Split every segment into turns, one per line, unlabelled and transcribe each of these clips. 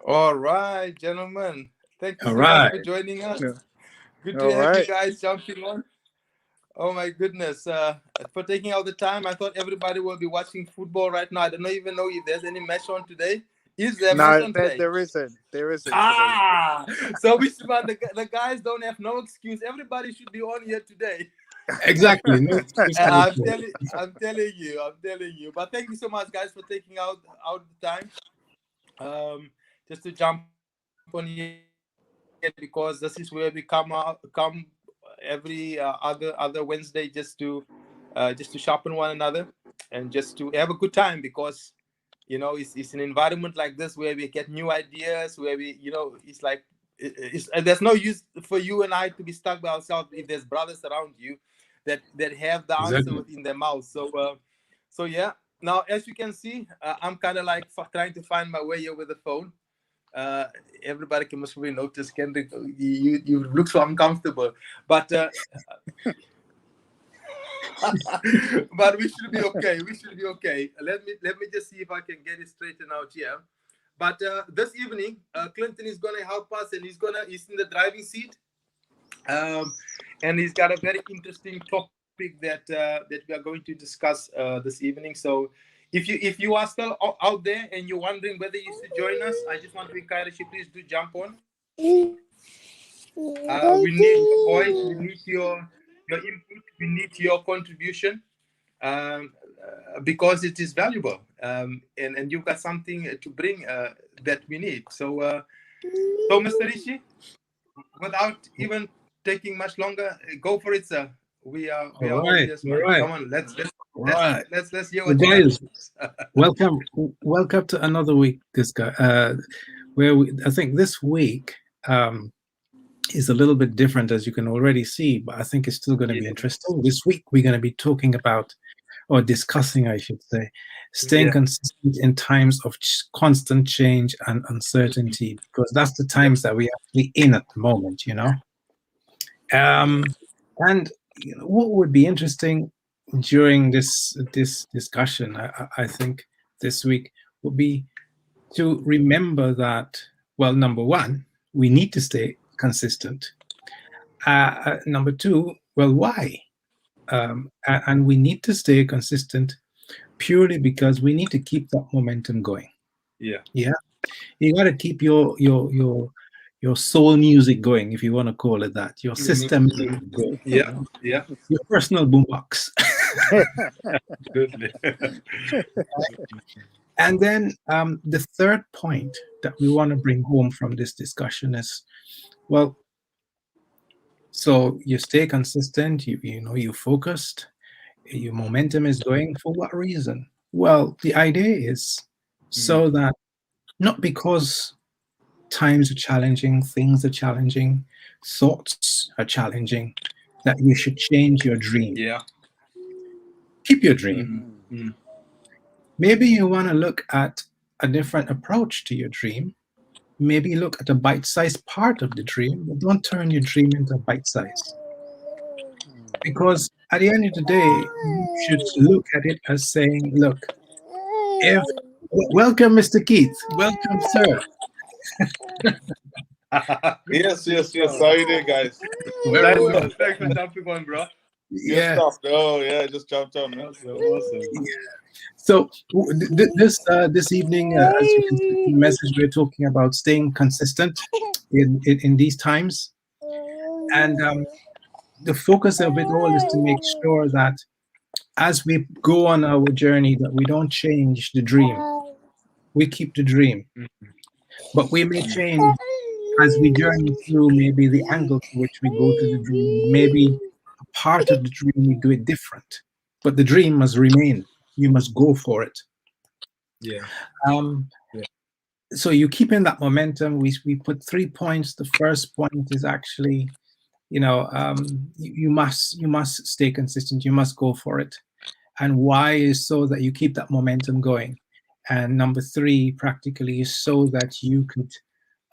All right, gentlemen. Thank you
All
so much
right.
for joining us.
Yeah.
Good
All
to have you
right.
guys jumping on. Oh my goodness. For taking out the time. I thought everybody will be watching football right now. I don't even know if there's any match on today. Is there a match
No,
on
there,
today?
there isn't. There isn't today.
Ah, so which one the guys don't have no excuse. Everybody should be on here today.
Exactly. No excuse at all.
I'm telling you. But thank you so much, guys, for taking out the time. Just to jump on here because this is where we come every other Wednesday just to sharpen one another and just to have a good time because it's an environment like this where we get new ideas where it's like there's no use for you and I to be stuck by ourselves if there's brothers around you that have the answer
Exactly.
within their mouth. So yeah, now as you can see, I'm kind of like trying to find my way here with the phone. uh Everybody can must really notice, Kendrick, you look so uncomfortable, but but we should be okay. We should be okay. Let me just see if I can get it straightened out here. But this evening, Clinton is gonna help us, and he's in the driving seat, um, and he's got a very interesting topic that we are going to discuss this evening. So, if you are still out there and you're wondering whether you should join us, I just want to encourage you. Please do jump on. We need your voice. We need your input. We need your contribution, because it is valuable, and you've got something to bring that we need. So Mr. Rishi, without even taking much longer, go for it, sir. We are
All
all
right.
ears,
All
man.
right.
Come on,
All right.
let's hear
So,
what you got.
guys, welcome. Welcome to another week. This guy, I think this week is a little bit different, as you can already see, but I think it's still going to be
Yeah,
interesting. This week, we're going to be talking about, or discussing, I should say, staying
yeah,
consistent in times of constant change and uncertainty, because that's the
yeah,
times that we're actually in at the moment, Um, and what would be interesting during this discussion, I think this week, would be to remember that, well, number one, we need to stay consistent. Number two, well, why? And we need to stay consistent purely because we need to keep that momentum going.
yeah.
Yeah, you got to keep your soul music going, if you want to call it that. Your
Mhm,
system
mhm.
going.
Yeah, yeah.
Your personal boombox.
Absolutely.
And then the third point that we want to bring home from this discussion is, well, so you stay consistent, you focused, your momentum is going. For what reason? Well, the idea is
Mhm.
so that, not because times are challenging, things are challenging, thoughts are challenging, that you should change your dream.
Yeah.
Keep your dream.
Mhm, mhm.
Maybe you want to look at a different approach to your dream. Maybe look at a bite-sized part of the dream, but don't turn your dream into a bite size. Because at the end of the day, you should look at it as saying, look, if welcome, Mr. Keith, welcome, sir.
Yes, yes, yes.
Oh,
How you doing, guys?
Very
thanks
well.
for thanks for jumping on, bro.
Good
Yeah.
stuff. Oh, yeah, just jumped on, man.
Awesome, awesome.
So this evening, as you can see from the message, we're talking about staying consistent in these times, and the focus of it all is to make sure that as we go on our journey, that we don't change the dream. We keep the dream,
Mhm.
but we may change as we journey through, maybe the angle to which we go to the dream, maybe a part of the dream we do it different, but the dream must remain. You must go for it.
Yeah,
Um,
yeah,
so you keep in that momentum. We put 3 points. The first point is actually, you must stay consistent. You must go for it. And why is so that you keep that momentum going. And number three, practically, is so that you could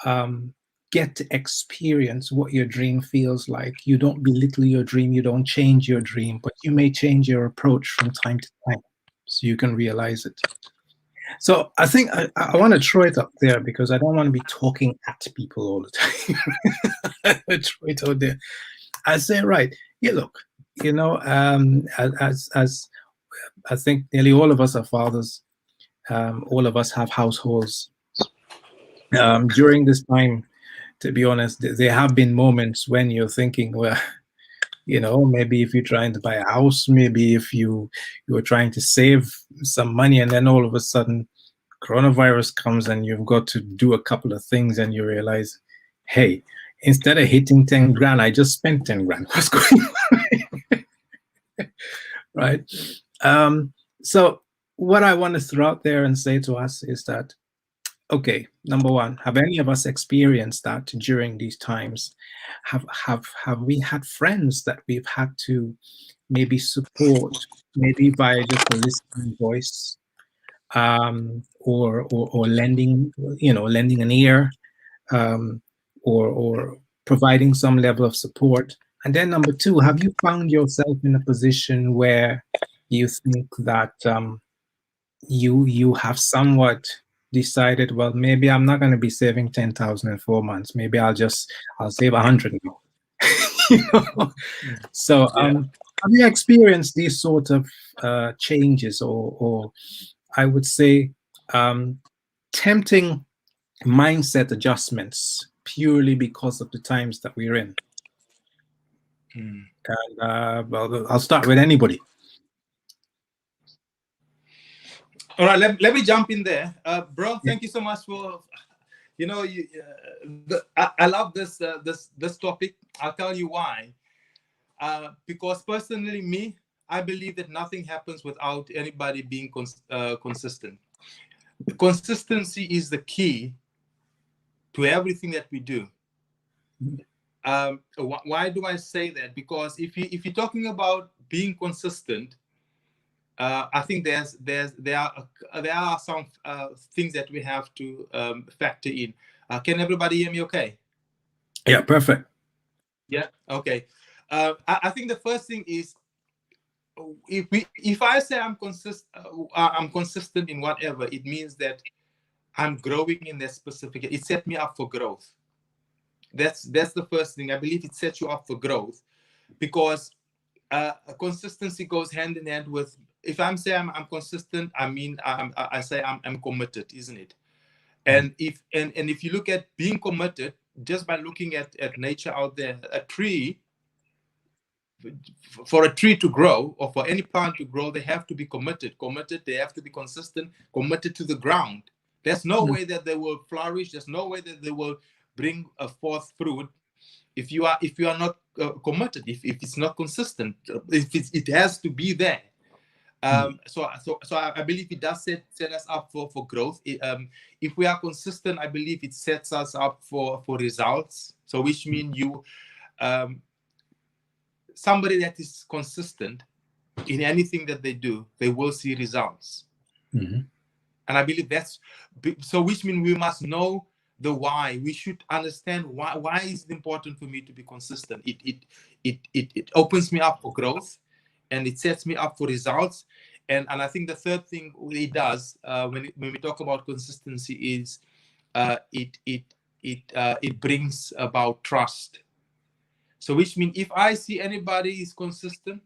um, get to experience what your dream feels like. You don't belittle your dream. You don't change your dream, but you may change your approach from time to time so you can realize it. So I think I want to throw it up there because I don't want to be talking at people all the time. I throw it out there. I say, right, yeah, look, you know, as I think nearly all of us are fathers, all of us have households. During this time, to be honest, there have been moments when you're thinking, well, you know, maybe if you're trying to buy a house, maybe if you were trying to save some money, and then all of a sudden coronavirus comes and you've got to do a couple of things and you realize, hey, instead of hitting 10 grand, I just spent 10 grand. What's going on? Right? So what I want to throw out there and say to us is that, okay, number one, have any of us experienced that during these times? Have we had friends that we've had to maybe support, maybe by just a listening voice, or lending, you know, lending an ear, or providing some level of support? And then number two, have you found yourself in a position where you think that you have somewhat decided, well, maybe I'm not going to be saving 10,000 in 4 months. Maybe I'll save 100 now. You know? So have you experienced these sort of changes, or I would say tempting mindset adjustments purely because of the times that we're in? And well, I'll start with anybody.
All right, let me jump in there, bro. Thank you so much for, you know, I love this this topic. I'll tell you why. Because personally, me, I believe that nothing happens without anybody being consistent. Consistency is the key to everything that we do. Why do I say that? Because if you're talking about being consistent, I think there are some things that we have to factor in. Can everybody hear me okay?
Yeah, perfect.
Yeah, okay. I think the first thing is, if I say I'm consistent in whatever, it means that I'm growing in that specific. It set me up for growth. That's the first thing. I believe it sets you up for growth, because consistency goes hand in hand with. If I'm saying I'm consistent, I mean I say I'm committed, isn't it? And if you look at being committed, just by looking at nature out there, a tree, for a tree to grow, or for any plant to grow, they have to be committed. They have to be consistent, committed to the ground. There's no way that they will flourish. There's no way that they will bring a forth fruit if you are not committed. If it's not consistent, it has to be there. So I believe it does set us up for growth. If we are consistent, I believe it sets us up for results. So which means you, somebody that is consistent in anything that they do, they will see results. And I believe that's so. Which means we must know the why. We should understand why is it important for me to be consistent. It opens me up for growth, and it sets me up for results. And I think the third thing it does when we talk about consistency is it brings about trust. So which means if I see anybody is consistent,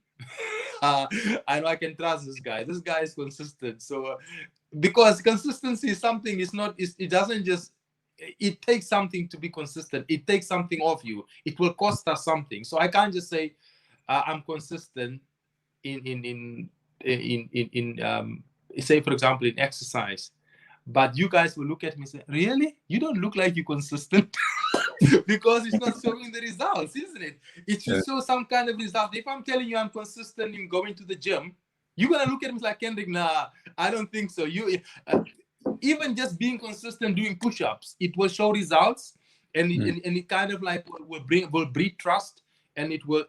I know I can trust this guy. This guy is consistent. So because consistency is something, it doesn't just, it takes something to be consistent. It takes something of you. It will cost us something. So I can't just say I'm consistent in say, for example, in exercise, but you guys will look at me and say, really? You don't look like you're consistent. Because it's not showing the results, isn't it? It should show some kind of result. If I'm telling you I'm consistent in going to the gym, you're gonna look at me like, Kendrick, nah, I don't think so. You even just being consistent doing push-ups, it will show results, and it kind of like will breed trust, and it will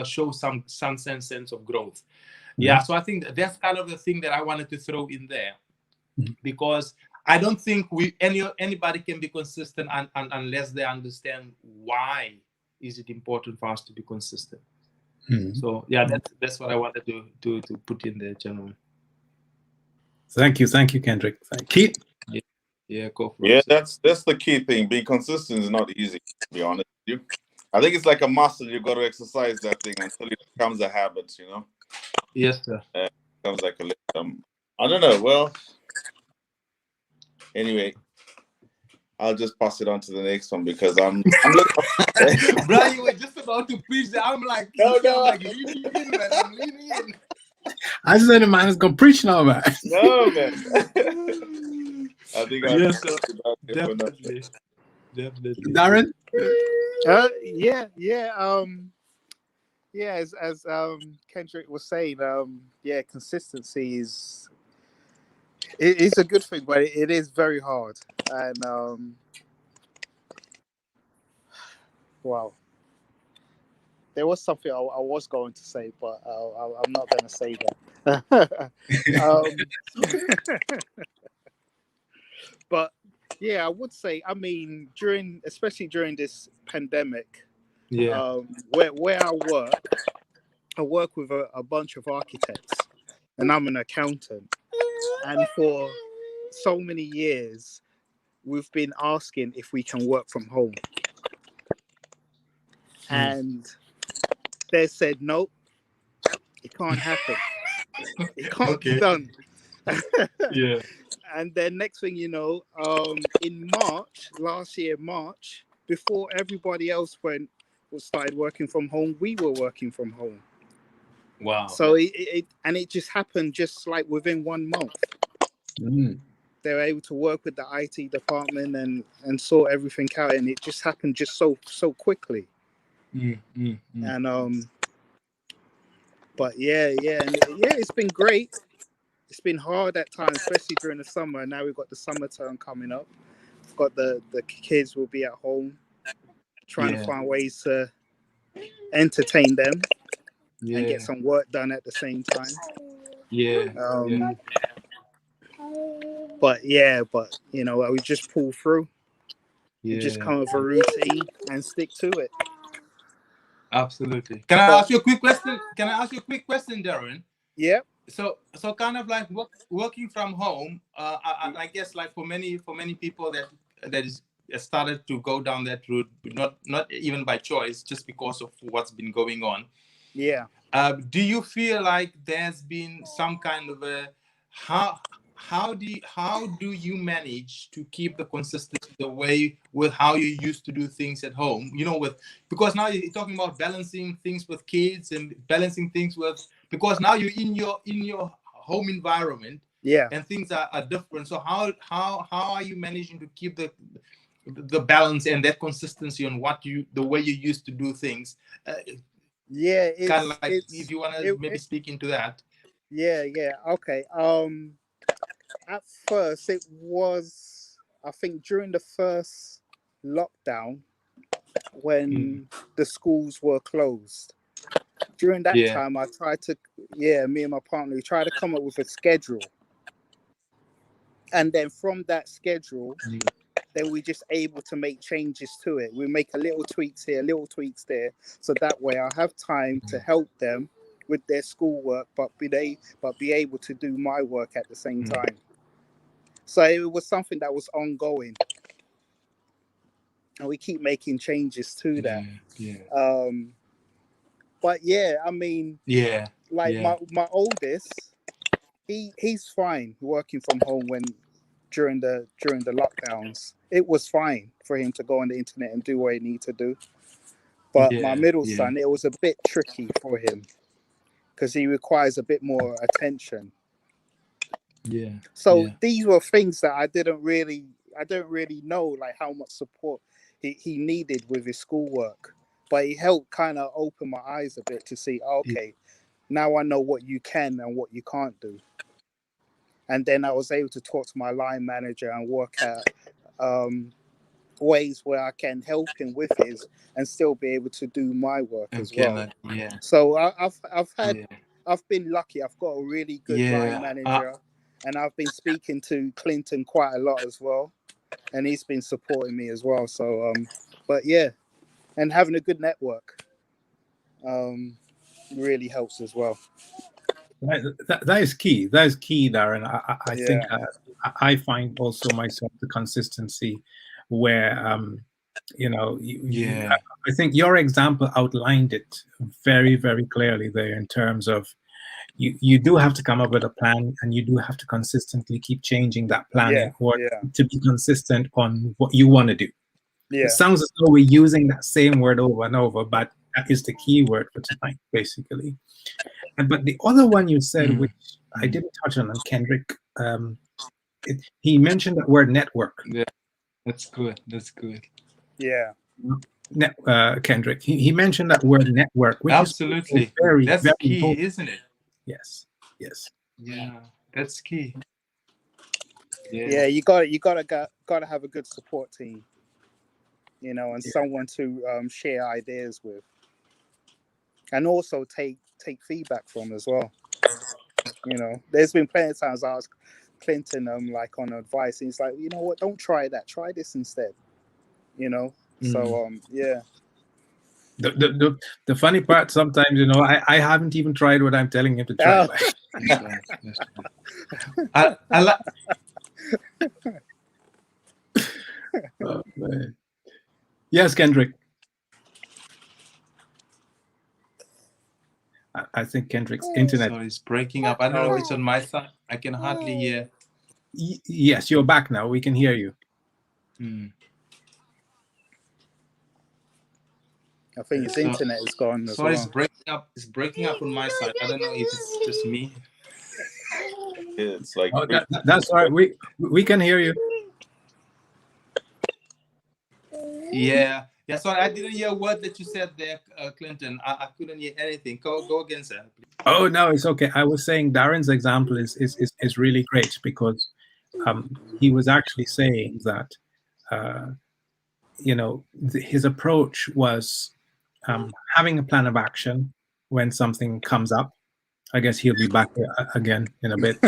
show some sense of growth. Yeah, so I think that's kind of the thing that I wanted to throw in there, because I don't think anybody can be consistent unless they understand why is it important for us to be consistent. So yeah, that's what I wanted to put in there, gentlemen.
Thank you, Kendrick. Keith.
Yeah, go for
Yeah,
it.
that's the key thing. Being consistent is not easy, to be honest with you. I think it's like a muscle. You got to exercise that thing until it becomes a habit. You know,
Yes, sir.
becomes like I don't know. Well, anyway, I'll just pass it on to the next one because I'm looking.
Brian, you were just about to preach that. I'm like,
No.
I'm like leaning in, man. I'm leaning in.
I said the man is gonna preach now, man.
No, man. I think
Yes, sir.
definitely.
Definitely.
Darren.
Yeah, as Kendrick was saying, yeah, consistency is a good thing, but it is very hard. And wow, there was something I was going to say, but I'm not going to say that. But yeah, I would say, I mean, especially during this pandemic,
Yeah.
where I work with a bunch of architects, and I'm an accountant. And for so many years, we've been asking if we can work from home. And they said, nope, it can't happen. It can't be done.
Yeah.
And then next thing you know, in last year, March, before everybody else started working from home, we were working from home.
Wow.
So it just happened just like within 1 month. They were able to work with the IT department and sort everything out, and it just happened just so quickly. And but yeah, it's been great. It's been hard at times, especially during the summer. Now we've got the summer term coming up. We've got the kids will be at home, trying to find ways to entertain them and get some work done at the same time. But you know, we just pull through. You just come with a routine and stick to it.
Absolutely. Can I ask you a quick question, Darren?
Yeah.
So kind of like working from home. I guess like for many people that is started to go down that route, not even by choice, just because of what's been going on.
Yeah.
Do you feel like there's been some kind of a how do you manage to keep the consistency the way with how you used to do things at home? You know, because now you're talking about balancing things with kids and balancing things with, because now you're in your home environment.
Yeah.
And things are different. So how are you managing to keep the balance and that consistency on the way you used to do things?
Yeah,
kind of like if you want to maybe speak into that.
Yeah. Okay. At first, it was, I think, during the first lockdown when the schools were closed. During that time, I tried to, me and my partner, we tried to come up with a schedule. And then from that schedule, then we just able to make changes to it. We make a little tweaks here, little tweaks there. So that way I have time to help them with their schoolwork, but be able to do my work at the same time. So it was something that was ongoing. And we keep making changes to that. But yeah, I mean, my oldest, he's fine working from home during the lockdowns. It was fine for him to go on the internet and do what he needs to do. But my middle son, it was a bit tricky for him because he requires a bit more attention. So these were things that I don't really know like how much support he needed with his schoolwork. But he helped kind of open my eyes a bit to see, okay, now I know what you can and what you can't do. And then I was able to talk to my line manager and work out ways where I can help him with his and still be able to do my work as well. So I've been lucky. I've got a really good line manager, and I've been speaking to Clinton quite a lot as well, and he's been supporting me as well. So, but yeah, and having a good network really helps as well.
That is key. That is key, Darren. I think
Yeah.
I find also myself the consistency where
Yeah.
I think your example outlined it very, very clearly there in terms of you do have to come up with a plan, and you do have to consistently keep changing that plan in order to be consistent on what you want to do.
Yeah.
It sounds as though we're using that same word over and over, but that is the key word for tonight, basically. But the other one you said, which I didn't touch on, Kendrick, he mentioned that word network.
Yeah, that's good. That's good.
Yeah.
Kendrick, he mentioned that word network, which
Absolutely
is very,
that's
very
key,
important.
isn't it?
Yes.
Yeah, that's key.
Yeah, you gotta have a good support team, and someone to share ideas with, and also take feedback from as well. There's been plenty of times I asked Clinton like on advice, and he's like, you know what, don't try that, try this instead. So yeah.
The funny part sometimes, I haven't even tried what I'm telling him to try.
That's right. I like.
Oh, man. Yes, Kendrick. I think Kendrick's internet.
So it's breaking up. I don't know if it's on my side. I can hardly hear.
Yes, you're back now. We can hear you.
I think his internet is gone as well.
It's breaking up. It's breaking up on my side. I don't know if it's just me.
It's like
that's all right. We can hear you.
Yeah. Sorry, I didn't hear a word that you said there, Clinton. I couldn't hear anything. Go again, sir. Please.
Oh no, it's okay. I was saying Darren's example is really great because he was actually saying that his approach was having a plan of action when something comes up. I guess he'll be back again in a bit,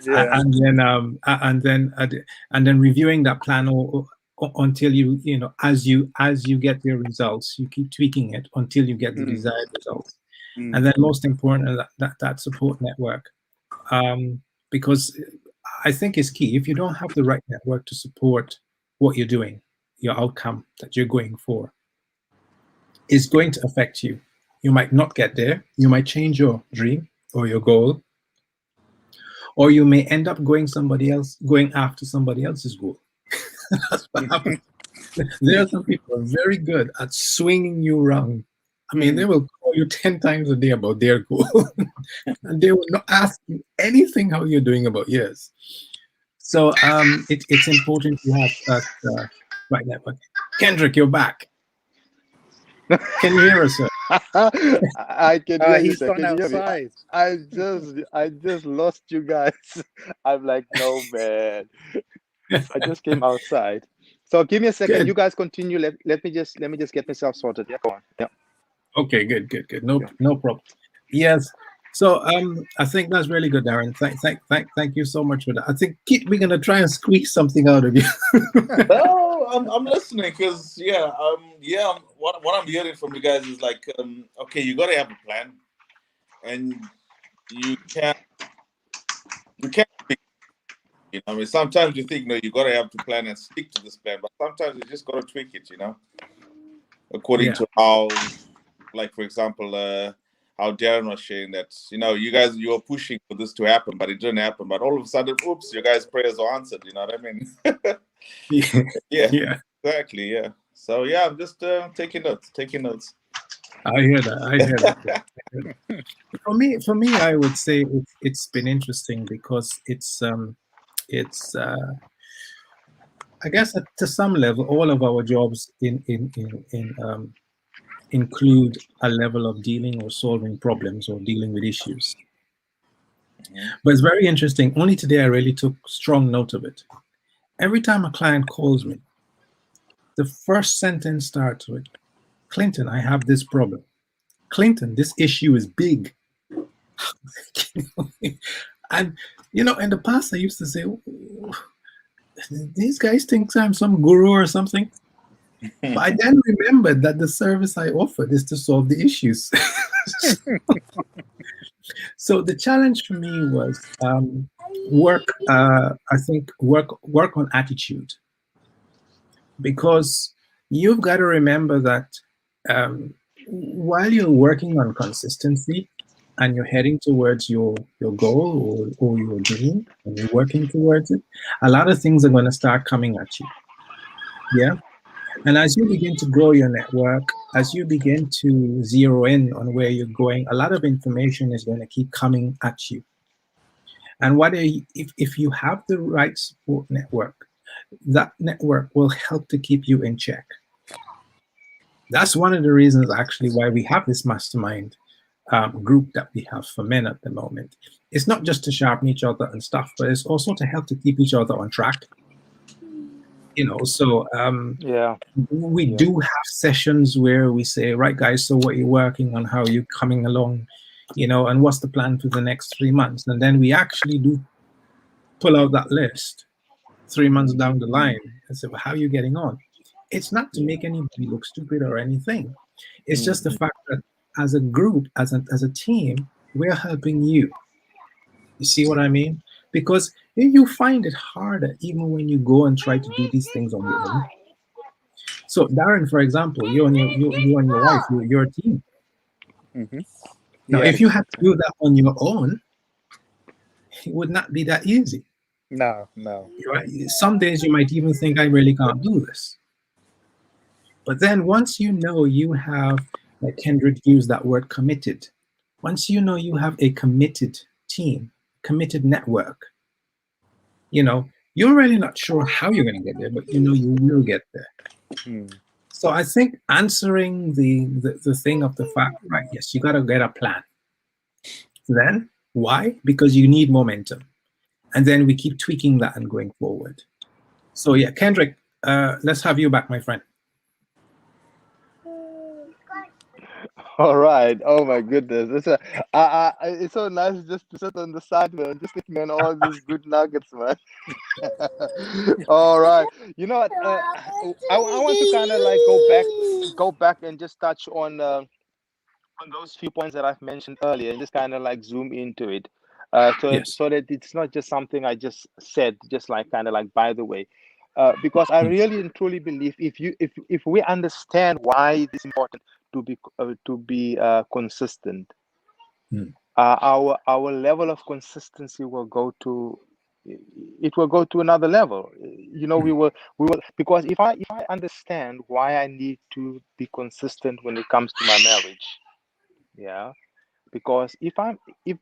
and then reviewing that plan until as you get your results, you keep tweaking it until you get the desired results. And then most important, that support network, because I think is key. If you don't have the right network to support what you're doing, your outcome that you're going for is going to affect you. You might not get there. You might change your dream or your goal, or you may end up going after somebody else's goal. That's what happens. There are some people who are very good at swinging you around. I mean, they will call you 10 times a day about their goal, and they will not ask you anything how you're doing about yours. So it's important to have that right network. Kendrick, you're back. Can you hear us, sir?
I can hear you,
He's
sir.
gone
Can you hear me?
outside.
I just lost you guys. I'm like, no, man. I just came outside. So give me a second.
Good.
You guys continue. Let me just get myself sorted. Yeah, go on. Yeah.
Okay, good. No problem. Yes. So I think that's really good, Darren. Thank you so much for that. I think we're gonna try and squeeze something out of you.
No, I'm listening because what I'm hearing from you guys is like okay, you gotta have a plan, and you can't I mean, sometimes you think you gotta have to plan and stick to this plan, but sometimes you just gotta tweak it, according to how, like for example, how Darren was sharing that, you were pushing for this to happen, but it didn't happen. But all of a sudden, oops, your guys' prayers are answered. You know what I mean? Yeah, exactly. Yeah. So yeah, I'm just taking notes.
I hear that. For me, I would say it's been interesting because it's I guess to some level, all of our jobs include a level of dealing or solving problems or dealing with issues. But it's very interesting. Only today I really took strong note of it. Every time a client calls me, the first sentence starts with, Clinton, I have this problem. Clinton, this issue is big. And, in the past I used to say, these guys think I'm some guru or something. But I then remembered that the service I offered is to solve the issues. So the challenge for me was work. I think work on attitude, because you've got to remember that while you're working on consistency and you're heading towards your goal or your dream and you're working towards it, a lot of things are going to start coming at you. Yeah. And as you begin to grow your network, as you begin to zero in on where you're going, a lot of information is going to keep coming at you. And if you have the right support network, that network will help to keep you in check. That's one of the reasons actually why we have this mastermind group that we have for men at the moment. It's not just to sharpen each other and stuff, but it's also to help to keep each other on track. So
Yeah.
we
Yeah.
do have sessions where we say, right, guys, so what are you working on? How are you coming along? And what's the plan for the next 3 months? And then we actually do pull out that list 3 months down the line and say, well, how are you getting on? It's not to make anybody look stupid or anything. It's just the fact that as a group, as a team, we're helping you. You see what I mean? Because you find it harder even when you go and try to do these things on your own. So Darren, for example, you and your wife, you're a team.
Mm-hmm.
Now,
Yeah.
if you had to do that on your own, it would not be that easy.
No.
Right? Some days you might even think, I really can't do this. But then once you know you have, like Kendrick used that word, committed. Once you know you have a committed team, committed network, you're really not sure how you're going to get there, but you will get there. So I think answering the thing of the fact, right, yes, you got to get a plan. Then, why? Because you need momentum. And then we keep tweaking that and going forward. So yeah, Kendrick, let's have you back, my friend.
All right. Oh my goodness. It's so nice just to sit on the side, man, just thinking on all these good nuggets, man. All right. You know what? I want to kind of like go back and just touch on those few points that I've mentioned earlier, and just kind of like zoom into it,
Yes.
so that it's not just something I just said, just like kind of like by the way, because I really and truly believe if we understand why it is important to be consistent, our level of consistency will go to another level. We will because if I understand why I need to be consistent when it comes to my marriage, yeah, because if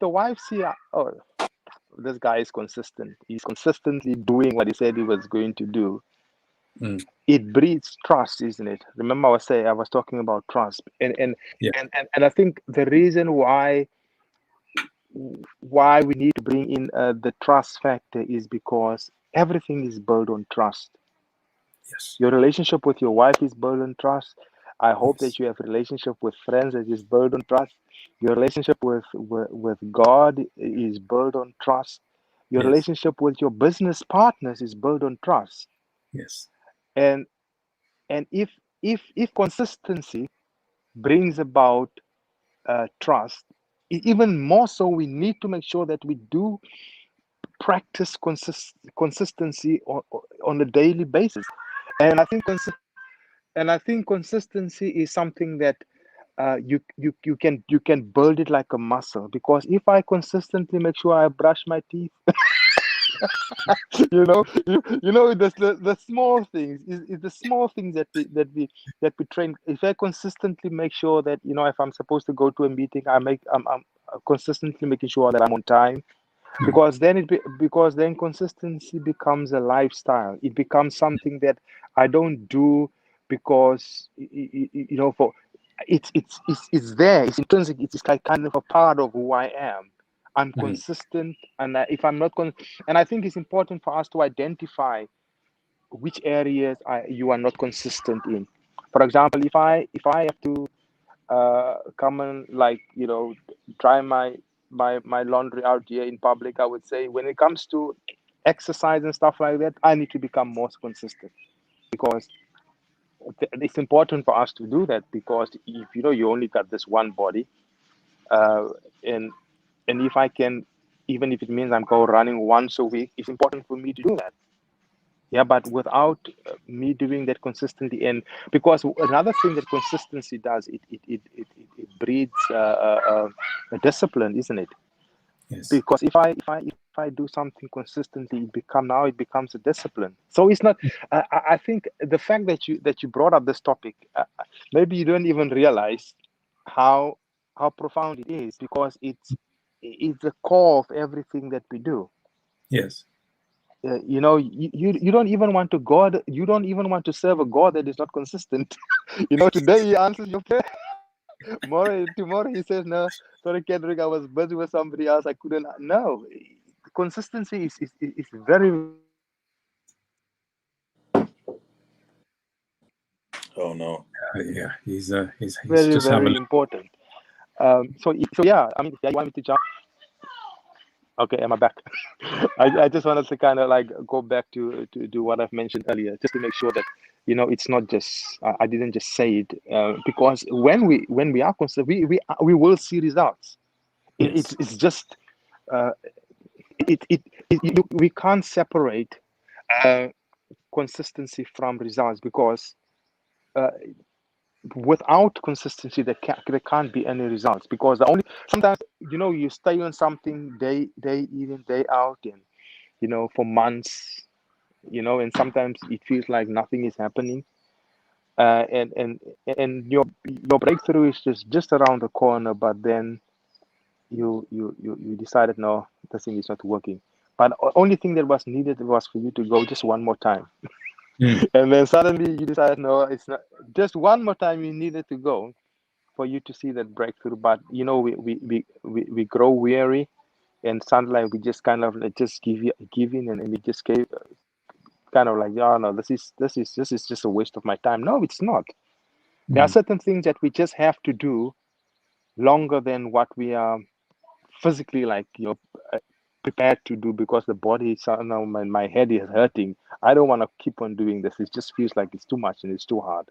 the wife see, oh, this guy is consistent, he's consistently doing what he said he was going to do, it breeds trust, isn't it? Remember I was talking about trust, and I think the reason why we need to bring in the trust factor is because everything is built on trust.
Yes.
Your relationship with your wife is built on trust. I hope that you have a relationship with friends that is built on trust. Your relationship with God is built on trust. Your relationship with your business partners is built on trust.
Yes.
And if consistency brings about trust, even more so, we need to make sure that we do practice consistency on a daily basis. And I think consistency is something that you can build it like a muscle, because if I consistently make sure I brush my teeth, the small things is the small things that we train. If I consistently make sure that if I'm supposed to go to a meeting, I'm consistently making sure that I'm on time, because then consistency becomes a lifestyle. It becomes something that I don't do because for it's there, it's intrinsic, it's like kind of a part of who I am. I'm consistent, and if I'm not and I think it's important for us to identify which areas you are not consistent in. For example, if I have to come and dry my laundry out here in public, I would say when it comes to exercise and stuff like that, I need to become more consistent, because it's important for us to do that, because if you only got this one body, and And if I can, even if it means I'm go running once a week, it's important for me to do that. Yeah, but without me doing that consistently, and because another thing that consistency does, it breeds a discipline, isn't it?
Yes.
Because if I do something consistently, it becomes a discipline. So it's not. I think the fact that you brought up this topic, maybe you don't even realize how profound it is, because it's the core of everything that we do.
Yes.
You know, you don't even want to serve a God that is not consistent. You know, today he answers your prayer. Tomorrow he says, no, sorry, Kendrick, I was busy with somebody else. I couldn't. No, consistency is very.
Oh no.
Yeah, he's
Very,
just having.
very important. So yeah, I mean, yeah, you want me to jump? Okay, am I back? I just wanted to kind of like go back to do what I've mentioned earlier, just to make sure that, you know, it's not just I didn't just say it, because when we are concerned, we will see results.
Yes.
It's just we can't separate consistency from results, because without consistency there can't be any results, because sometimes, you know, you stay on something day in, day out, and, you know, for months, you know, and sometimes it feels like nothing is happening, and your breakthrough is just around the corner, but then you decided, no, this thing is not working, but only thing that was needed was for you to go just one more time. And then suddenly you decide, no, it's not. Just one more time you needed to go for you to see that breakthrough. But, you know, we grow weary, and suddenly we just kind of like just give in, and we just gave kind of like, oh no, this is just a waste of my time. No, it's not. There are certain things that we just have to do longer than what we are physically, like, you know, prepared to do, because the body is, now my head is hurting. I don't want to keep on doing this. It just feels like it's too much and it's too hard.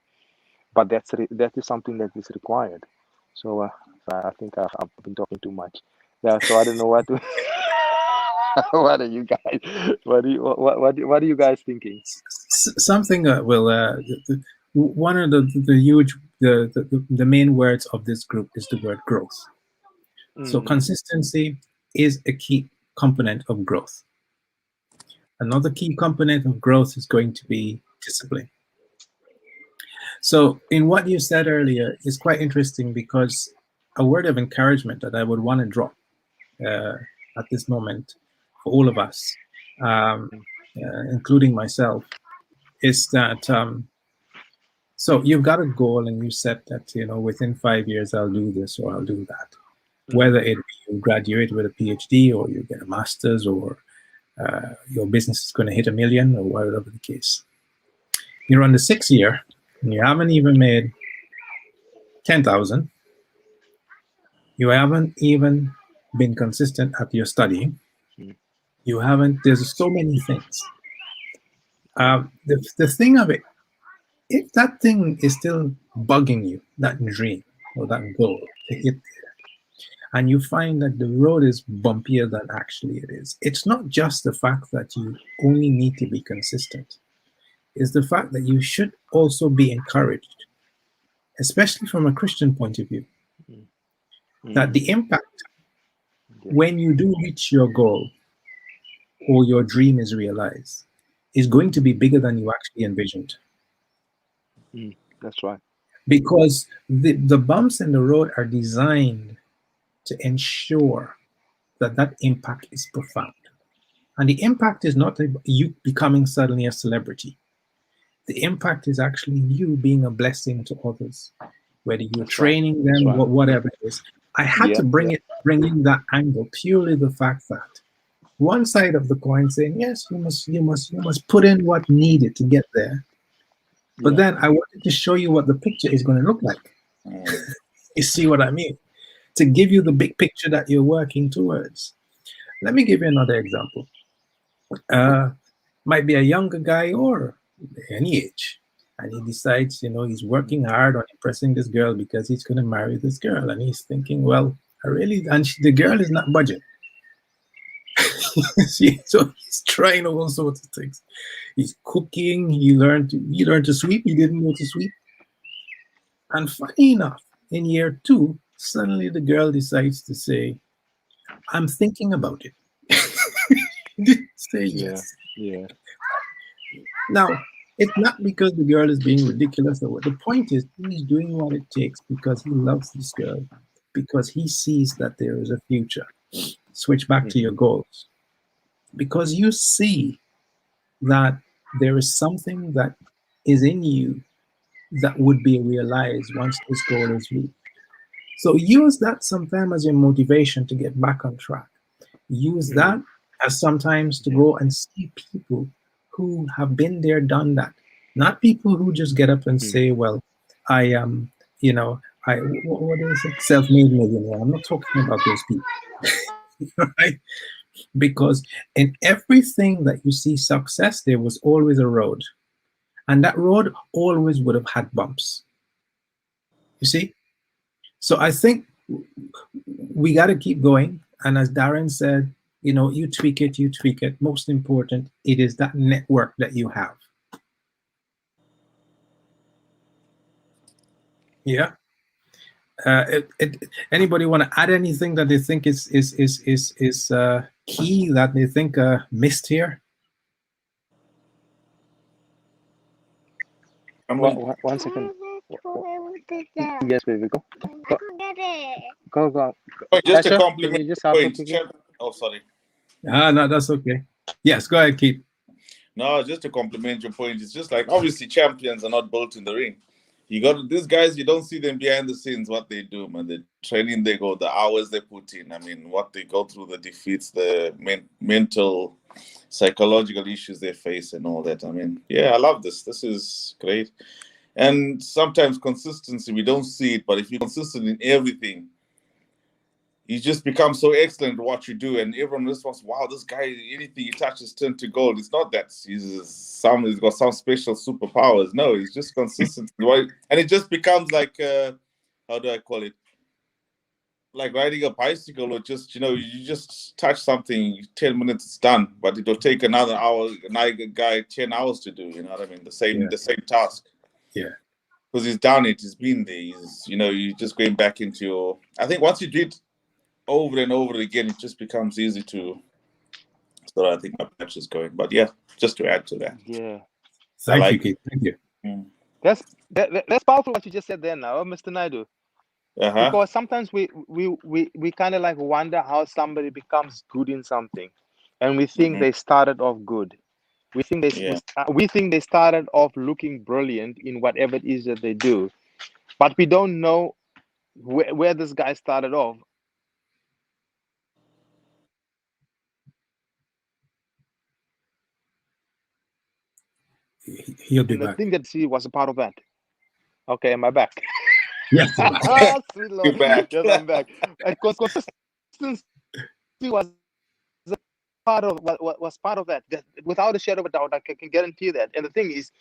But that is something that is required. So I think I've been talking too much. Yeah. So I don't know what to. What are you guys? What are you guys thinking?
Something one of the huge the main words of this group is the word growth. So consistency is a key component of growth. Another key component of growth is going to be discipline. So in what you said earlier is quite interesting, because a word of encouragement that I would want to drop at this moment for all of us, including myself, is that so you've got a goal and you set that, you know, within 5 years I'll do this or I'll do that. Whether it be you graduate with a PhD, or you get a master's, or your business is going to hit $1 million, or whatever the case. You're on the 6th year and you haven't even made 10,000. You haven't even been consistent at your studying. You haven't. There's so many things. The thing of it, if that thing is still bugging you, that dream or that goal to hit, and you find that the road is bumpier than actually it is, it's not just the fact that you only need to be consistent. It's the fact that you should also be encouraged, especially from a Christian point of view, that the impact when you do reach your goal or your dream is realized is going to be bigger than you actually envisioned.
That's right.
Because the bumps in the road are designed to ensure that impact is profound. And the impact is not you becoming suddenly a celebrity. The impact is actually you being a blessing to others, whether you're training them, whatever it is. I had to bring in that angle, purely the fact that one side of the coin saying, yes, you must put in what needed to get there. But then I wanted to show you what the picture is going to look like. You see what I mean? To give you the big picture that you're working towards. Let me give you another example. Might be a younger guy or any age, and he decides, you know, he's working hard on impressing this girl because he's going to marry this girl, and he's thinking, well, And the girl is not budget. So he's trying all sorts of things. He's cooking. He learned to sweep. He didn't know to sweep. And funny enough, in year 2, suddenly the girl decides to say, "I'm thinking about it." Didn't say yes.
Yeah.
Now, it's not because the girl is being ridiculous or what. The point is, he's doing what it takes because he loves this girl, because he sees that there is a future. Switch back to your goals. Because you see that there is something that is in you that would be realized once this goal is reached. So use that sometime as your motivation to get back on track. Use that as sometimes to go and see people who have been there, done that. Not people who just get up and say, well, I am, what is it? Self-made millionaire. I'm not talking about those people. Right? Because in everything that you see success, there was always a road. And that road always would have had bumps. You see? So I think we got to keep going. And as Darren said, you tweak it. Most important, it is that network that you have. Yeah. Anybody want to add anything that they think is key, that they think missed here?
One second. Yes, baby, go. Go.
Oh, just
Tasha,
a compliment.
just point.
Oh, sorry.
No, that's okay. Yes, go ahead, Keith.
No, just to compliment your point. It's just like, obviously champions are not built in the ring. You got these guys, you don't see them behind the scenes, what they do, man. The training they go, the hours they put in. I mean, what they go through, the defeats, the mental, psychological issues they face and all that. I mean, yeah, I love this. This is great. And sometimes consistency, we don't see it, but if you're consistent in everything, you just become so excellent at what you do, and everyone responds, wow, this guy, anything he touches turns to gold. It's not that he's got some special superpowers. No, he's just consistent. And it just becomes like, how do I call it? Like riding a bicycle, or just, you just touch something, 10 minutes, it's done. But it'll take another hour, another guy 10 hours to do, you know what I mean? The same task.
Yeah.
Because he's done it, he's been there. He's, you're just going back into your, I think once you do it over and over again, it just becomes easy to. So I think my patch is going, but yeah, just to add to that.
Yeah.
Thank you, Keith. Thank you.
That's powerful what you just said there now, Mr. Naidu. Because sometimes we kind of like wonder how somebody becomes good in something, and we think they started off good. We think they started off looking brilliant in whatever it is that they do, but we don't know where this guy started off.
He'll be back.
I think that she was a part of that. Okay, am I back?
Yes,
sweet Lord. Yes, I'm back. And consistency was part of what was part of that. Without a shadow of a doubt, I can guarantee that. And the thing is,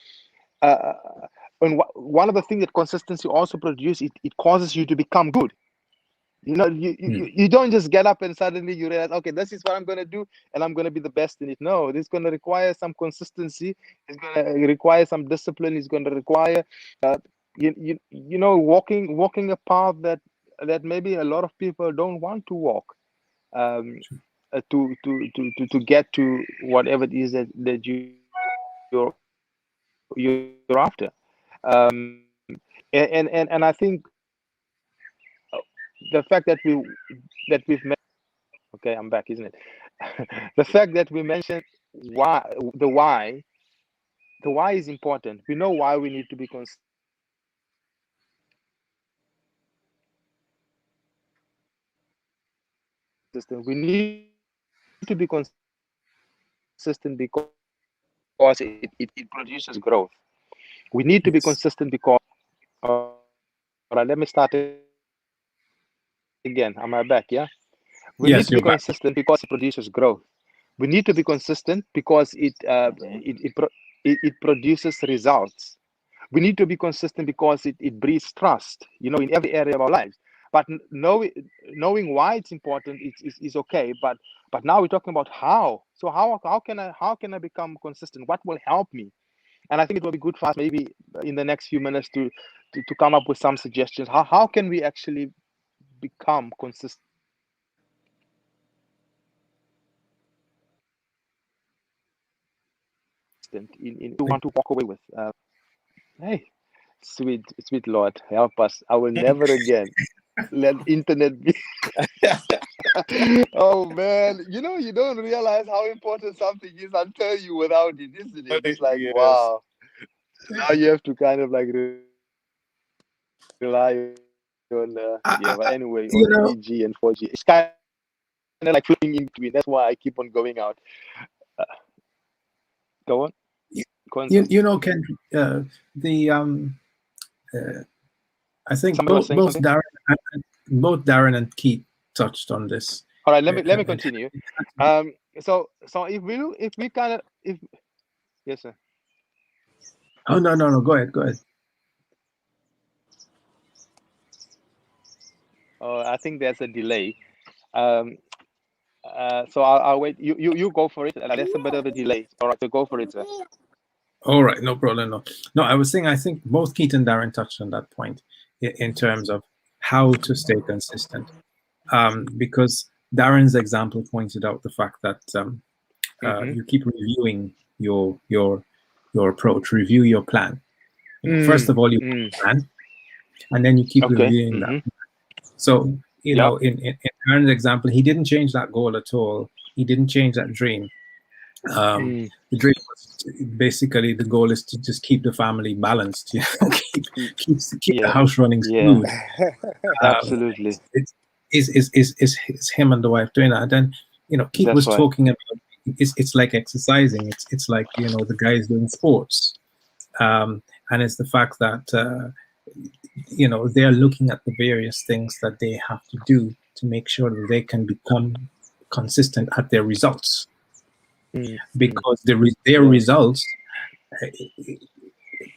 and one of the things that consistency also produces, it causes you to become good. You don't just get up and suddenly you realize, okay, this is what I'm going to do, and I'm going to be the best in it. No, this is going to require some consistency. It's going to require some discipline. It's going to require, walking a path that maybe a lot of people don't want to walk, to get to whatever it is that you're after, and I think the fact that we've met, okay, I'm back, isn't it? The fact that we mentioned the why is important. We know why we need to be consistent. We need to be consistent because it produces growth. We need to be consistent because, all right, let me start again. Am I back? Yeah. We need to be consistent because it produces growth. We need to be consistent because it produces results. We need to be consistent because it breeds trust, in every area of our lives. but knowing why it's important is okay. But now we're talking about how. So how can I become consistent? What will help me? And I think it will be good for us maybe in the next few minutes to come up with some suggestions. How can we actually become consistent in you want to walk away with? Hey, sweet Lord, help us. I will never again let internet be. Oh man, you don't realize how important something is until you without it, isn't it? It's like,
Yes.
wow. Now you have to kind of like rely on but anyway, on 3G and 4G. It's kind of like flipping in between. That's why I keep on going out. Go on.
Ken, I think both Darren and Keith touched on this.
All right, let me continue. So if we kind of yes, sir.
Oh no, go ahead.
Oh, I think there's a delay. So I'll wait. You go for it. There's a bit of a delay. All right, so go for it, sir.
All right, no problem. No, I was saying I think both Keith and Darren touched on that point in terms of how to stay consistent. Because Darren's example pointed out the fact that you keep reviewing your approach, review your plan. First of all, you plan, and then you keep reviewing that. So in Darren's example, he didn't change that goal at all. He didn't change that dream. The dream was basically, the goal is to just keep the family balanced, keep the house running smooth.
Absolutely.
Is him and the wife doing that? And then Keith was talking about it's like exercising. It's like the guys doing sports, and it's the fact that they're looking at the various things that they have to do to make sure that they can become consistent at their results. Because their results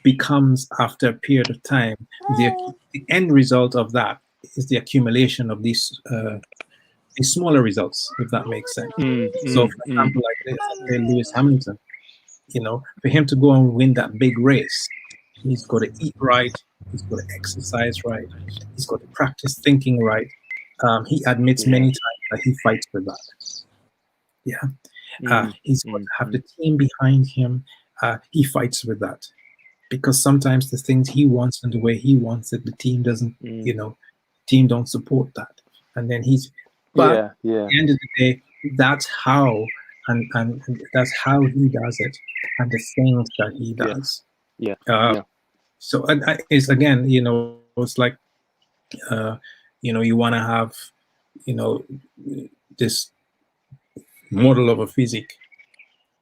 becomes, after a period of time, the end result of that is the accumulation of these smaller results, if that makes sense. So, for example, like Lewis Hamilton, for him to go and win that big race, he's got to eat right, he's got to exercise right, he's got to practice thinking right. He admits many times that he fights for that. He's got to have the team behind him. He fights with that because sometimes the things he wants and the way he wants it, the team doesn't, team don't support that. And then but at the end of the day, that's how, and that's how he does it, and the things that he does. So it's again, it's like, you want to have, this model of a physique.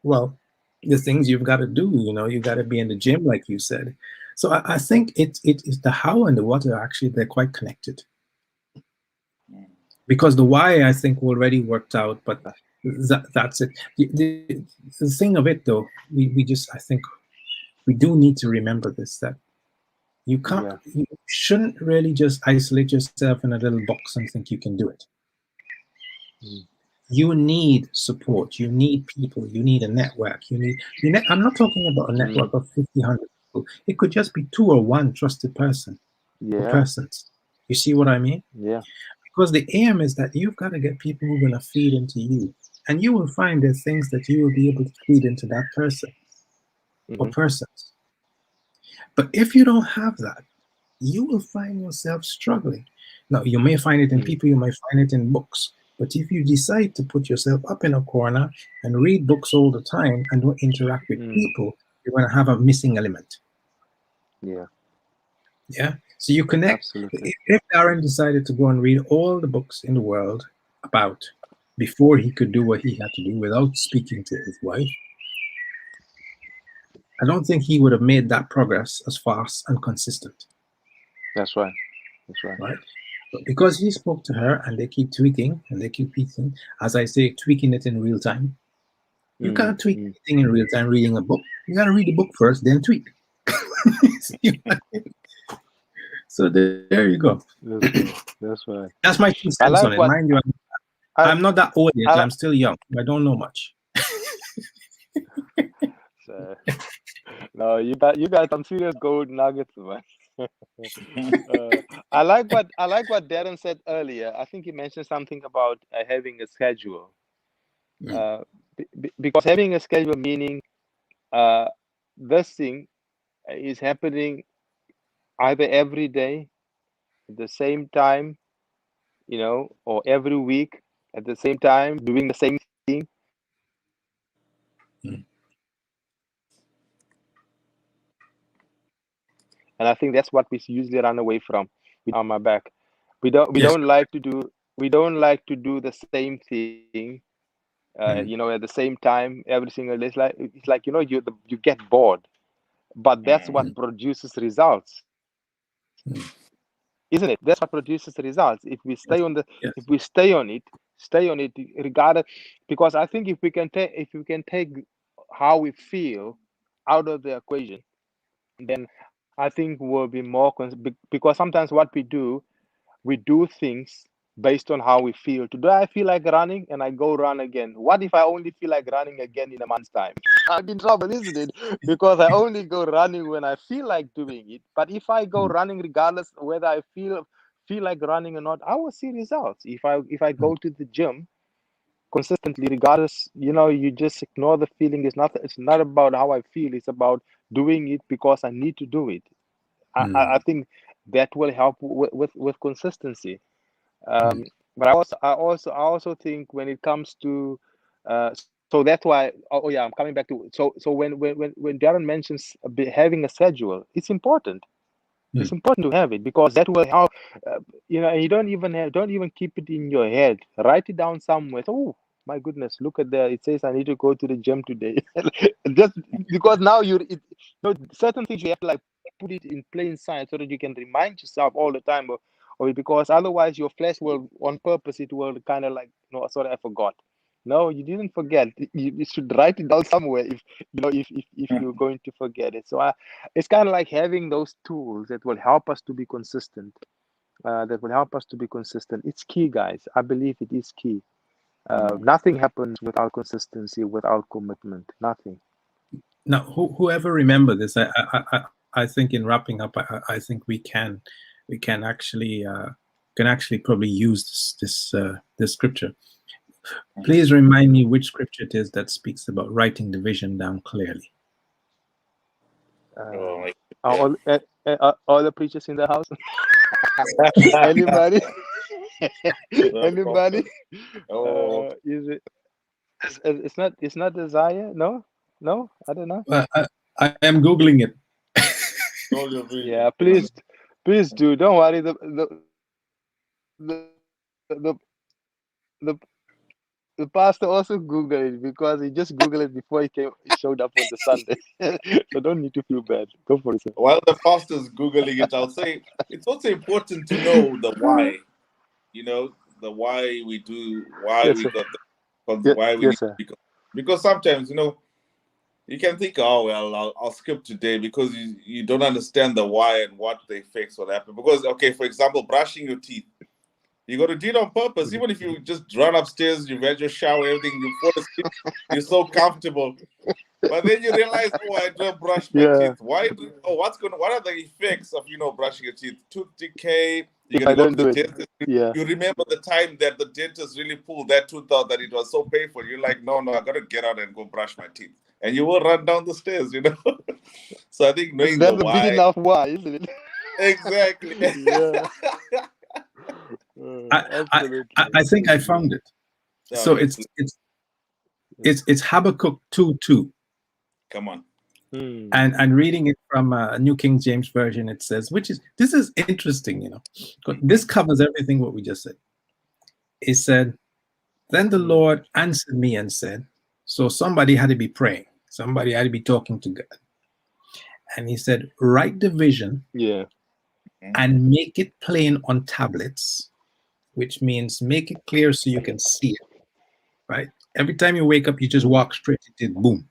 Well, the things you've got to do, you got to be in the gym, like you said. So I think it's the how and the what are actually, they're quite connected. Because the why, I think, already worked out, but that's it. The thing of it, though, I think we do need to remember this, that you shouldn't really just isolate yourself in a little box and think you can do it. You need support. You need people. You need a network. I'm not talking about a network of 50, 100 people. It could just be 2 or 1 trusted person or persons. You see what I mean?
Yeah.
Because the aim is that you've got to get people who are going to feed into you. And you will find there's things that you will be able to feed into that person or persons. But if you don't have that, you will find yourself struggling. Now, you may find it in people, you may find it in books. But if you decide to put yourself up in a corner and read books all the time and don't interact with people, you're going to have a missing element. Yeah. So you connect. Absolutely. If Darren decided to go and read all the books in the world before he could do what he had to do without speaking to his wife, I don't think he would have made that progress as fast and consistent.
That's right.
Right? But because he spoke to her and they keep tweaking and they keep tweaking, as I say, tweaking it in real time. You can't tweak anything in real time reading a book. You got to read the book first, then tweak. So there you go.
That's right.
That's my 2
I
cents
like
on it.
what
Mind you,
I,
I'm not that old yet.
I
I'm still young. I don't know much.
so, no, you got some serious gold nuggets, man. I like what Darren said earlier. I think he mentioned something about having a schedule. Because having a schedule meaning this thing is happening either every day at the same time, or every week at the same time, doing the same thing. And I think that's what we usually run away from on my back. We don't like to do the same thing, at the same time every single day. It's like you get bored, but that's what produces results, isn't it? That's what produces the results. If we stay on it, regardless, because I think if we can take how we feel out of the equation, then I think we'll be more because sometimes what we do things based on how we feel. Today I feel like running and I go run again. What if I only feel like running again in a month's time? I'm in trouble, isn't it? Because I only go running when I feel like doing it. But if I go running regardless whether I feel like running or not, I will see results. If I go to the gym consistently, regardless, you just ignore the feeling. It's not about how I feel, it's about doing it because I need to do it. I think that will help with consistency. But I also think when it comes to so that's why I'm coming back to so when Darren mentions having a schedule, it's important. It's important to have it because that will help. And you don't even keep it in your head. Write it down somewhere. Oh my goodness, look at there. It says I need to go to the gym today. Just because now certain things you have to like put it in plain sight so that you can remind yourself all the time, or because otherwise your flesh will, on purpose, it will kind of like, no, sorry, I forgot. No, you didn't forget. You should write it down somewhere if you're going to forget it. So it's kind of like having those tools that will help us to be consistent. It's key, guys. I believe it is key. Nothing happens without consistency, without commitment. Nothing.
Now, whoever remember this, I think in wrapping up, I think we can actually probably use this scripture. Please remind me which scripture it is that speaks about writing the vision down clearly.
All the preachers in the house. Anybody? Anybody? Is it? It's not Isaiah. No, I don't know.
I am Googling it.
Yeah, please do. Don't worry. The pastor also Googled it because he just Googled it before he showed up on the Sunday. So don't need to feel bad. Go for it, sir.
While the pastor's Googling it, I'll say it's also important to know the why. The why we do, why
Yes,
we
sir.
got the, why we
Yes,
need
sir.
because sometimes, you can think, oh, well, I'll skip today because you don't understand the why and what the effects will happen. Because, okay, for example, brushing your teeth. You got to do it on purpose. Even if you just run upstairs, you've had your shower, everything, you fall asleep, you're so comfortable. But then you realize, oh, I don't brush my teeth. What are the effects of, brushing your teeth? Tooth decay. You're going to go to the dentist.
Yeah.
You remember the time that the dentist really pulled that tooth out, that it was so painful. You're like, no, I got to get out and go brush my teeth. And you will run down the stairs, So I think knowing
That's
the why.
big enough why, isn't it?
Exactly.
Yeah.
I think I found it. So it's Habakkuk 2:2.
Come on.
And reading it from a New King James Version, it says, this is interesting, This covers everything what we just said. It said, then the Lord answered me and said, so somebody had to be praying. Somebody had to be talking to God. And he said, write the vision and make it plain on tablets, which means make it clear so you can see it, right? Every time you wake up, you just walk straight into it, boom.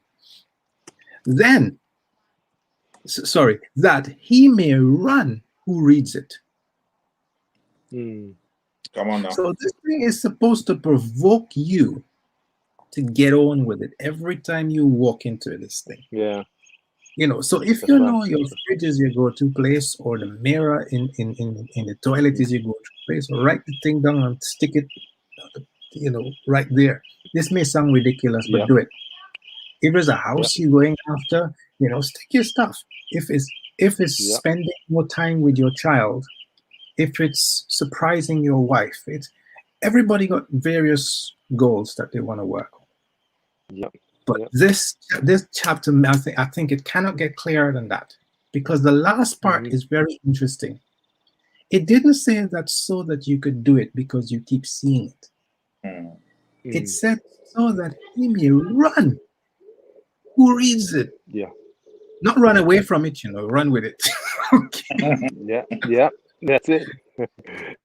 Then, that he may run who reads it.
Mm.
Come on now.
So this thing is supposed to provoke you to get on with it every time you walk into this thing.
Yeah.
So if
That's
you
right.
know your fridge is your go-to place, or the mirror in the toilet is your go-to place, write the thing down and stick it, right there. This may sound ridiculous, but
Yeah.
do it. If there's a house you're going after, stick your stuff. If it's
Yeah.
spending more time with your child, if it's surprising your wife, everybody got various goals that they want to work on.
Yeah.
But
Yep.
this chapter, I think it cannot get clearer than that, because the last part
Mhm.
is very interesting. It didn't say that so that you could do it because you keep seeing it.
Mm.
It said so that he may run. Who reads it?
Yeah.
Not run away from it, run with it. Okay.
Yeah. Yeah. That's it.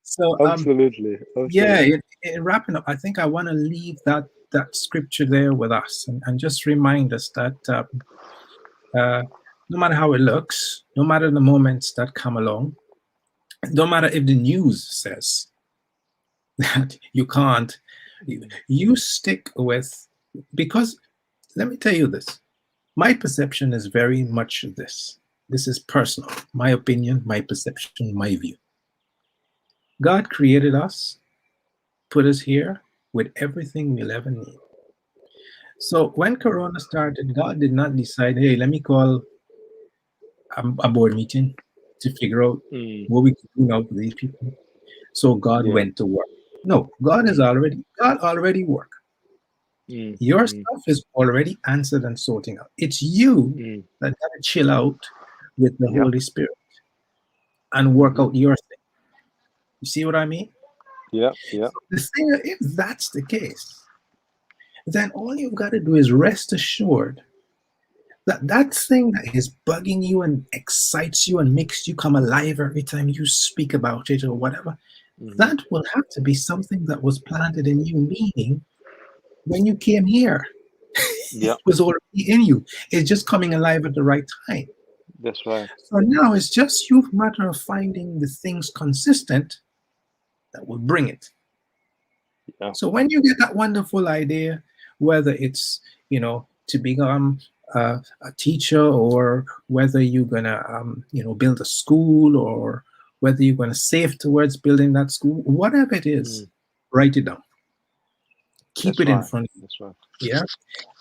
So
Absolutely.
yeah, in wrapping up, I think I want to leave that scripture there with us, and just remind us that no matter how it looks, no matter the moments that come along, no matter if the news says that you can't, you stick with, because let me tell you this, my perception is very much this. This is personal, my opinion, my perception, my view. God created us, put us here with everything we'll ever need. So when Corona started, God did not decide, hey, let me call a board meeting to figure out what we could do now for these people. So God
Yeah.
went to work. No, God already worked. Your stuff is already answered and sorting out. It's you that gotta chill out with the
Yeah.
Holy Spirit and work out your thing. You see what I mean?
Yeah. Yeah.
The thing, if that's the case, then all you've got to do is rest assured that that thing that is bugging you and excites you and makes you come alive every time you speak about it or whatever, that will have to be something that was planted in you, meaning when you came here,
Yeah.
it was already in you. It's just coming alive at the right time.
That's right.
So now it's just a matter of finding the things consistent that will bring it.
Yeah.
So when you get that wonderful idea, whether it's, to become a teacher, or whether you're gonna, build a school, or whether you're gonna save towards building that school, whatever it is, write it down. Keep it in front of you.
That's right.
Yeah.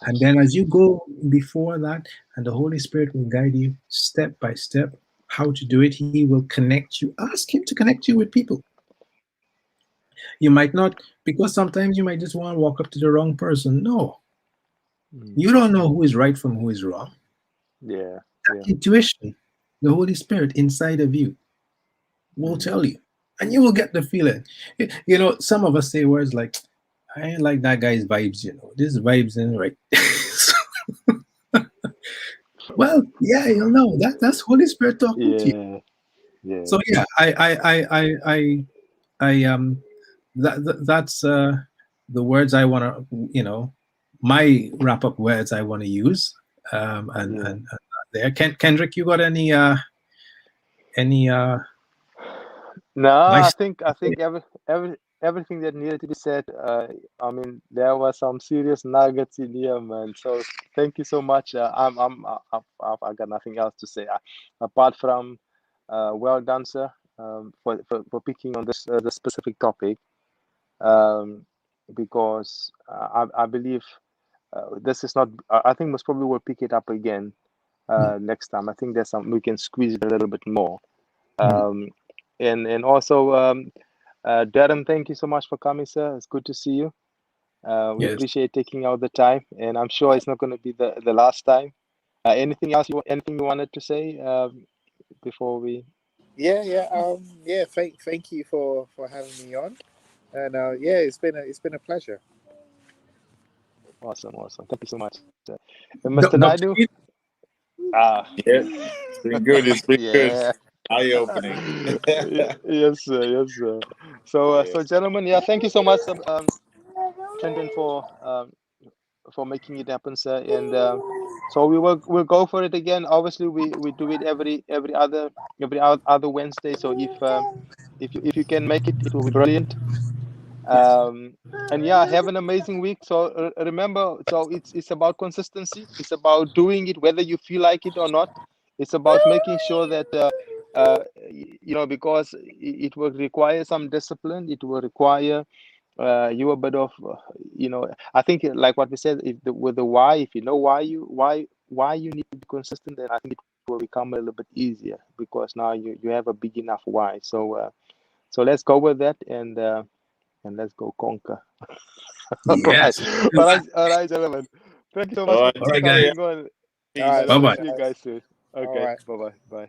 And then as you go before that, and the Holy Spirit will guide you step by step how to do it. He will connect you. Ask him to connect you with people. You might not, because sometimes you might just want to walk up to the wrong person. No. You don't know who is right from who is wrong.
Yeah.
That intuition, the Holy Spirit inside of you will tell you. And you will get the feeling. Some of us say words like, I ain't like that guy's vibes, this vibes ain't right. Well, yeah, you'll know that's Holy Spirit talking to you.
Yeah.
So yeah, that's the words I want to, my wrap up words I want to use. And there, Kendrick, you got any?
No, I think everything that needed to be said. I mean, there were some serious nuggets in here, man. So thank you so much. I've got nothing else to say apart from well done, sir, for picking on this specific topic. Because I believe this is not. I think most probably we'll pick it up again next time. I think there's some we can squeeze it a little bit more. And also, Darren, thank you so much for coming, sir. It's good to see you. We appreciate taking out the time, and I'm sure it's not going to be the last time. Anything else anything you wanted to say before we?
Thank you for having me on, and it's been a pleasure.
Awesome. Thank you so much, sir. And Mr. Naidu.
Yeah, it's been good. It's been good. Eye opening.
Yes, sir. So, so gentlemen, thank you so much, Clinton, for for making it happen, sir. And so we'll go for it again. Obviously, we do it every other Wednesday. So if you can make it, it will be brilliant. And yeah, have an amazing week. So remember, so it's about consistency. It's about doing it whether you feel like it or not. It's about making sure that because it will require some discipline. It will require you a bit of I think like what we said, with the why, if you know why you need to be consistent, then I think it will become a little bit easier, because now you have a big enough why. So let's go with that, and let's go conquer.
Yes.
All right, gentlemen. Thank you so much
All right,
for
All right,
coming
guys.
on.
peace.
All right,
Bye-bye.
I'll see you guys soon.
All
Okay,
right.
bye.